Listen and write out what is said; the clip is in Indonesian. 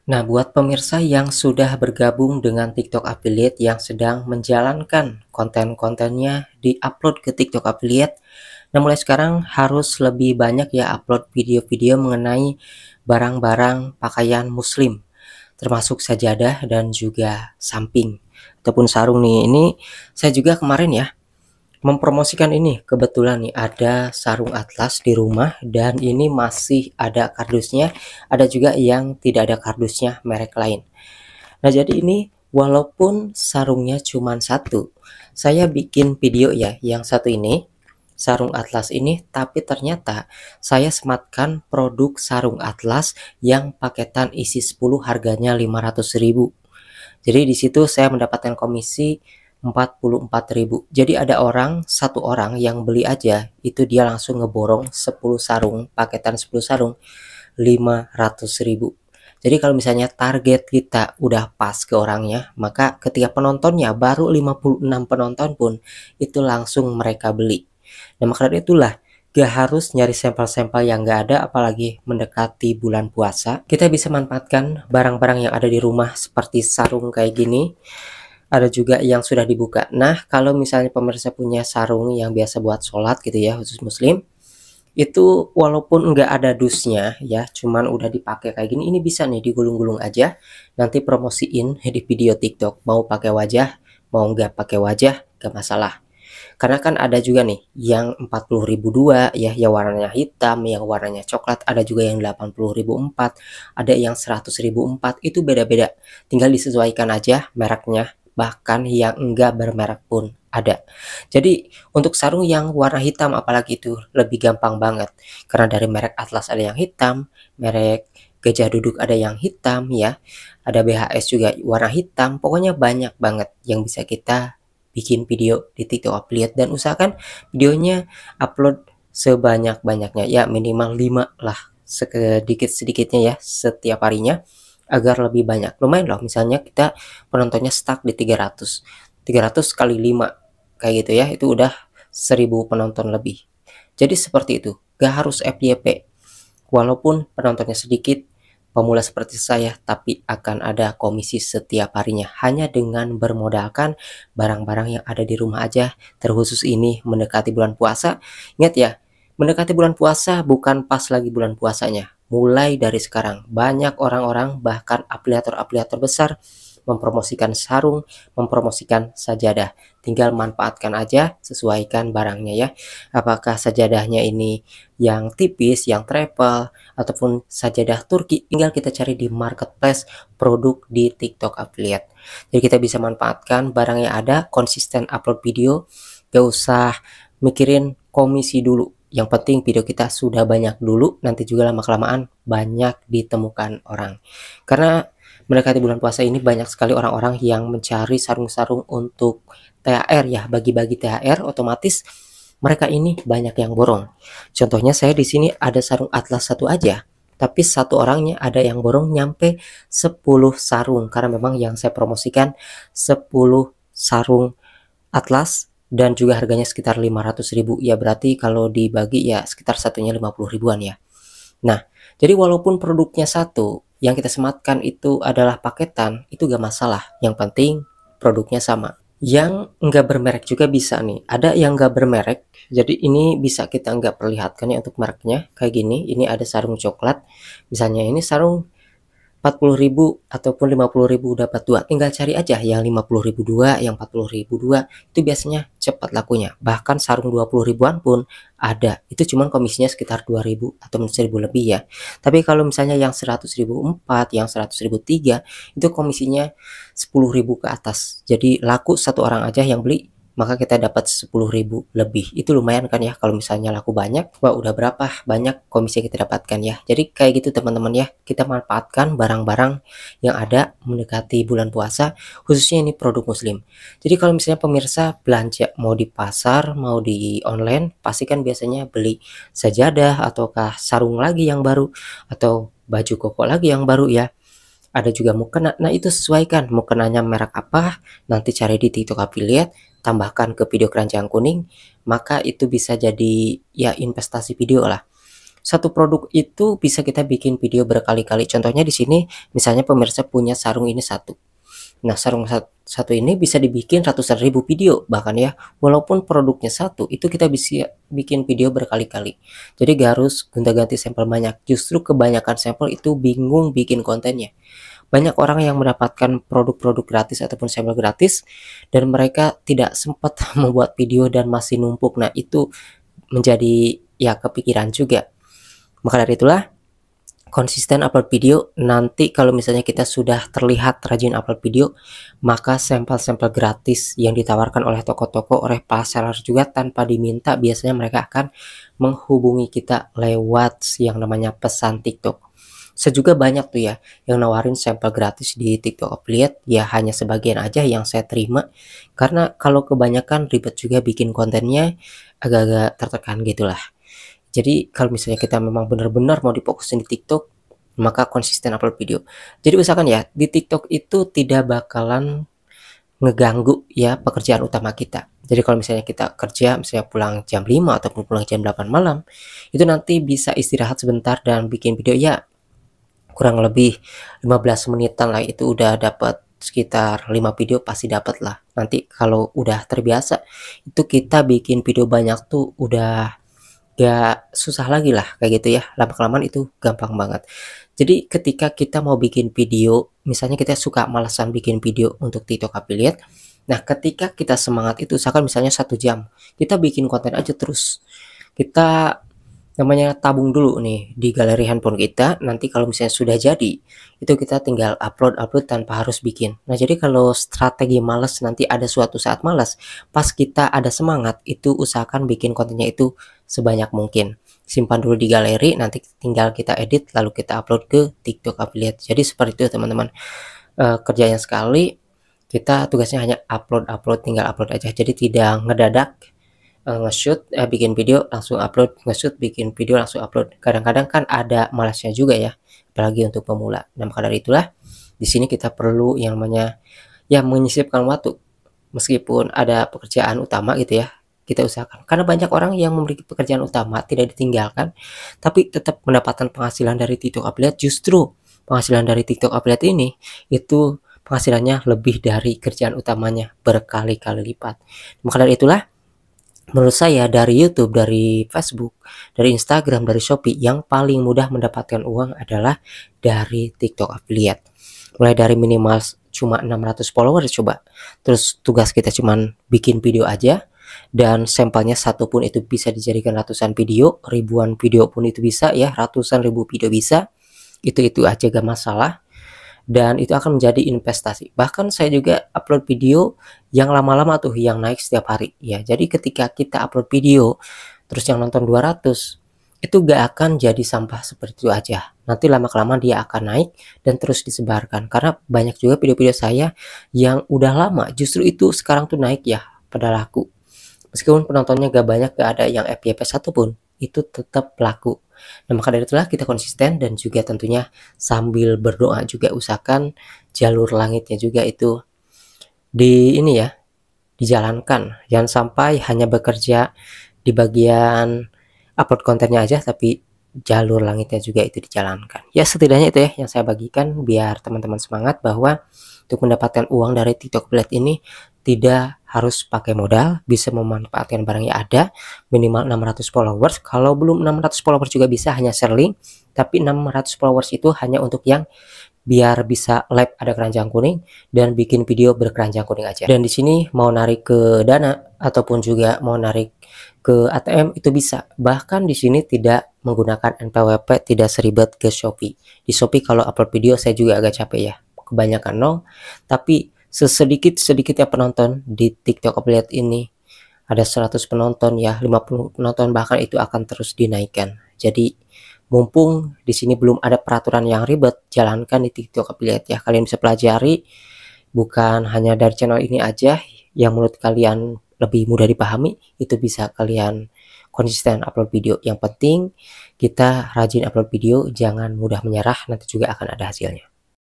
Nah, buat pemirsa yang sudah bergabung dengan TikTok Affiliate yang sedang menjalankan konten-kontennya di-upload ke TikTok Affiliate, nah mulai sekarang harus lebih banyak ya upload video-video mengenai barang-barang pakaian muslim, termasuk sajadah dan juga samping ataupun sarung nih. Ini saya juga kemarin ya mempromosikan ini, kebetulan nih ada sarung atlas di rumah dan ini masih ada kardusnya, ada juga yang tidak ada kardusnya merek lain. Nah, jadi ini walaupun sarungnya cuma satu, saya bikin video ya yang satu ini, sarung atlas ini, tapi ternyata saya sematkan produk sarung atlas yang paketan isi 10 harganya 500.000. Jadi di situ saya mendapatkan komisi 44.000. Jadi ada satu orang yang beli aja itu dia langsung ngeborong 10 sarung, paketan 10 sarung 500.000. Jadi kalau misalnya target kita udah pas ke orangnya, maka ketika penontonnya baru 56 penonton pun itu langsung mereka beli. Nah, maka dari itulah gak harus nyari sampel-sampel yang gak ada, apalagi mendekati bulan puasa. Kita bisa manfaatkan barang-barang yang ada di rumah seperti sarung kayak gini. Ada juga yang sudah dibuka. Nah, kalau misalnya pemirsa punya sarung yang biasa buat sholat gitu ya, khusus muslim, itu walaupun nggak ada dusnya ya, cuman udah dipakai kayak gini, ini bisa nih digulung-gulung aja, nanti promosiin di video TikTok. Mau pakai wajah, mau nggak pakai wajah, nggak masalah. Karena kan ada juga nih yang 40.000 dua ya, yang warnanya hitam, yang warnanya coklat, ada juga yang 80.000 empat, ada yang 100.000 empat, itu beda-beda. Tinggal disesuaikan aja mereknya, bahkan yang enggak bermerek pun ada. Jadi untuk sarung yang warna hitam apalagi itu lebih gampang banget, karena dari merek Atlas ada yang hitam, merek Gajah Duduk ada yang hitam ya, ada BHS juga warna hitam. Pokoknya banyak banget yang bisa kita bikin video di TikTok Affiliate, dan usahakan videonya upload sebanyak-banyaknya ya, minimal 5 lah sedikit-sedikitnya ya setiap harinya, agar lebih banyak. Lumayan loh, misalnya kita penontonnya stuck di 300 kali 5 kayak gitu ya, itu udah 1000 penonton lebih. Jadi seperti itu, gak harus FYP. Walaupun penontonnya sedikit, pemula seperti saya, tapi akan ada komisi setiap harinya hanya dengan bermodalkan barang-barang yang ada di rumah aja. Terkhusus ini mendekati bulan puasa, ingat ya, mendekati bulan puasa bukan pas lagi bulan puasanya. Mulai dari sekarang banyak orang-orang, bahkan afiliator-afiliator besar, mempromosikan sarung, mempromosikan sajadah. Tinggal manfaatkan aja, sesuaikan barangnya ya. Apakah sajadahnya ini yang tipis, yang travel, ataupun sajadah Turki, tinggal kita cari di marketplace produk di TikTok Affiliate. Jadi kita bisa manfaatkan barang yang ada, konsisten upload video, gak usah mikirin komisi dulu. Yang penting video kita sudah banyak dulu, nanti juga lama-kelamaan banyak ditemukan orang. Karena mendekati bulan puasa ini banyak sekali orang-orang yang mencari sarung-sarung untuk THR ya, bagi-bagi THR, otomatis mereka ini banyak yang borong. Contohnya saya di sini ada sarung atlas satu aja, tapi satu orangnya ada yang borong nyampe 10 sarung, karena memang yang saya promosikan 10 sarung atlas dan juga harganya sekitar 500.000 ya, berarti kalau dibagi ya sekitar satunya 50 ribuan ya. Nah, jadi walaupun produknya satu, yang kita sematkan itu adalah paketan, itu gak masalah, yang penting produknya sama. Yang nggak bermerek juga bisa nih, ada yang nggak bermerek, jadi ini bisa kita nggak perlihatkan ya untuk mereknya. Kayak gini, ini ada sarung coklat, misalnya ini sarung 40.000 ataupun 50.000 dapat dua, tinggal cari aja yang 50.000 dua, yang 40.000 dua, itu biasanya cepat lakunya. Bahkan sarung 20 ribuan pun ada, itu cuman komisinya sekitar 2.000 atau 1.000 lebih ya. Tapi kalau misalnya yang 100.000 empat, yang 100.000 tiga, itu komisinya 10.000 ke atas. Jadi laku satu orang aja yang beli, maka kita dapat 10.000 lebih. Itu lumayan kan ya, kalau misalnya laku banyak, wah udah berapa banyak komisi yang kita dapatkan ya. Jadi kayak gitu teman-teman ya, kita manfaatkan barang-barang yang ada mendekati bulan puasa, khususnya ini produk muslim. Jadi kalau misalnya pemirsa belanja mau di pasar, mau di online, pasti kan biasanya beli sajadah ataukah sarung lagi yang baru, atau baju koko lagi yang baru ya. Ada juga mukena, nah itu sesuaikan mukenanya merek apa, nanti cari di TikTok Affiliate, tambahkan ke video keranjang kuning, maka itu bisa jadi ya investasi video lah. Satu produk itu bisa kita bikin video berkali-kali. Contohnya di sini, misalnya pemirsa punya sarung ini satu. Nah, sarung satu ini bisa dibikin ratusan ribu video bahkan ya. Walaupun produknya satu, itu kita bisa bikin video berkali-kali. Jadi gak harus gonta-ganti sampel banyak. Justru kebanyakan sampel itu bingung bikin kontennya. Banyak orang yang mendapatkan produk-produk gratis ataupun sampel gratis dan mereka tidak sempat membuat video dan masih numpuk. Nah, itu menjadi ya kepikiran juga. Maka dari itulah konsisten upload video. Nanti kalau misalnya kita sudah terlihat rajin upload video, maka sampel-sampel gratis yang ditawarkan oleh toko-toko, oleh para seller juga tanpa diminta, biasanya mereka akan menghubungi kita lewat yang namanya pesan TikTok. Saya juga banyak tuh ya yang nawarin sampel gratis di TikTok affiliate, ya hanya sebagian aja yang saya terima, karena kalau kebanyakan ribet juga bikin kontennya, agak-agak tertekan gitulah. Jadi kalau misalnya kita memang benar-benar mau difokusin di TikTok, maka konsisten upload video. Jadi usahakan ya, di TikTok itu tidak bakalan ngeganggu ya pekerjaan utama kita. Jadi kalau misalnya kita kerja, misalnya pulang jam 5 ataupun pulang jam 8 malam, itu nanti bisa istirahat sebentar dan bikin video ya kurang lebih 15 menitan lah, itu udah dapat sekitar 5 video pasti dapat lah. Nanti kalau udah terbiasa, itu kita bikin video banyak tuh udah gak susah lagi lah kayak gitu ya, lama-kelamaan itu gampang banget. Jadi ketika kita mau bikin video, misalnya kita suka malasan bikin video untuk TikTok affiliate, nah ketika kita semangat itu usahakan misalnya 1 jam kita bikin konten aja terus. Kita namanya tabung dulu nih di galeri handphone kita, nanti kalau misalnya sudah jadi itu kita tinggal upload tanpa harus bikin. Nah, jadi kalau strategi males nanti ada suatu saat malas, pas kita ada semangat itu usahakan bikin kontennya itu sebanyak mungkin. Simpan dulu di galeri, nanti tinggal kita edit lalu kita upload ke TikTok affiliate. Jadi seperti itu teman-teman. Kerjanya sekali, kita tugasnya hanya upload, tinggal upload aja. Jadi tidak ngedadak nge-shoot, bikin video langsung upload, nge-shoot, bikin video langsung upload. Kadang-kadang kan ada malasnya juga ya, apalagi untuk pemula. Nah, maka dari itulah di sini kita perlu yang namanya ya menyisipkan waktu. Meskipun ada pekerjaan utama gitu ya, kita usahakan. Karena banyak orang yang memiliki pekerjaan utama tidak ditinggalkan, tapi tetap mendapatkan penghasilan dari TikTok affiliate. Justru penghasilan dari TikTok affiliate ini itu penghasilannya lebih dari kerjaan utamanya berkali-kali lipat. Maka dari itulah menurut saya dari YouTube, dari Facebook, dari Instagram, dari Shopee, yang paling mudah mendapatkan uang adalah dari TikTok affiliate. Mulai dari minimal cuma 600 followers coba. Terus tugas kita cuman bikin video aja, dan sampelnya satu pun itu bisa dijadikan ratusan video, ribuan video pun itu bisa ya, ratusan ribu video bisa. Itu aja gak masalah. Dan itu akan menjadi investasi. Bahkan saya juga upload video yang lama-lama tuh yang naik setiap hari ya. Jadi ketika kita upload video terus yang nonton 200, itu gak akan jadi sampah seperti itu aja. Nanti lama-kelamaan dia akan naik dan terus disebarkan. Karena banyak juga video-video saya yang udah lama justru itu sekarang tuh naik ya, pada laku. Meskipun penontonnya gak banyak, gak ada yang FYP satu pun, itu tetap laku. Nah, maka dari itulah kita konsisten dan juga tentunya sambil berdoa juga usahakan jalur langitnya juga itu di ini ya, dijalankan. Jangan sampai hanya bekerja di bagian upload kontennya aja tapi jalur langitnya juga itu dijalankan. Ya setidaknya itu ya yang saya bagikan biar teman-teman semangat bahwa untuk mendapatkan uang dari TikTok affiliate ini tidak harus pakai modal, bisa memanfaatkan barang yang ada, minimal 600 followers. Kalau belum 600 followers juga bisa, hanya share link, tapi 600 followers itu hanya untuk yang biar bisa live ada keranjang kuning dan bikin video berkeranjang kuning aja. Dan di sini mau narik ke Dana ataupun juga mau narik ke ATM itu bisa. Bahkan di sini tidak menggunakan NPWP, tidak seribet ke Shopee. Di Shopee kalau upload video saya juga agak capek ya, kebanyakan nol, tapi sedikit-sedikitnya penonton di TikTok affiliate ini ada 100 penonton ya, 50 penonton bahkan itu akan terus dinaikkan. Jadi mumpung di sini belum ada peraturan yang ribet, jalankan di TikTok affiliate ya. Kalian bisa pelajari, bukan hanya dari channel ini aja yang menurut kalian lebih mudah dipahami, itu bisa kalian konsisten upload video. Yang penting kita rajin upload video, jangan mudah menyerah, nanti juga akan ada hasilnya.